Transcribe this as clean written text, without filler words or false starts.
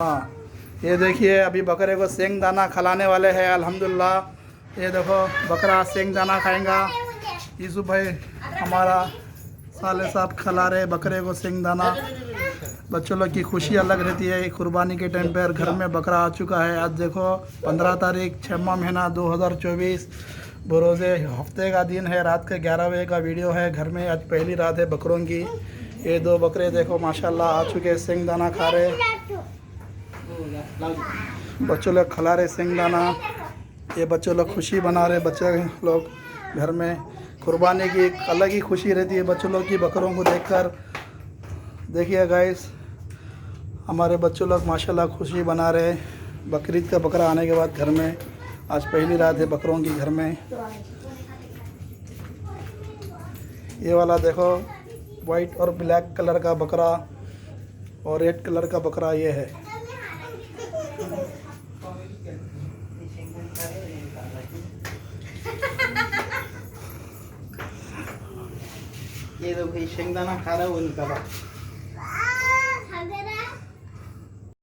हाँ, ये देखिए अभी बकरे को सेंग दाना खिलाने वाले हैं अल्हम्दुलिल्लाह। ये देखो बकरा सेंग दाना खाएगा। यूसुफ भाई हमारा साले साहब खिला रहे बकरे को सेंग दाना। बच्चों लोग की खुशी अलग रहती है। कुर्बानी के टाइम पर घर में बकरा आ चुका है। आज देखो 15 तारीख 6वां महीना 2024 बरोज़े हफ्ते का दिन है। रात के 11 बजे का वीडियो है। घर में आज पहली रात है बकरों की। ये दो बकरे देखो माशाल्लाह आ चुके हैं, सेंग दाना खा रहे। बच्चों लोग खिला रहे सेंग दाना। ये बच्चों लोग खुशी बना रहे। बच्चे लोग घर में कुर्बानी की एक अलग ही खुशी रहती है बच्चों लोग की बकरों को देखकर। देखिए गाइस हमारे बच्चों लोग माशाल्लाह खुशी बना रहे। बकरीद का बकरा आने के बाद घर में आज पहली रात है बकरों की घर में। ये वाला देखो वाइट और ब्लैक कलर का बकरा और रेड कलर का बकरा ये है। ये तो भाई शेंगदाना खा रहा है वो निकाला।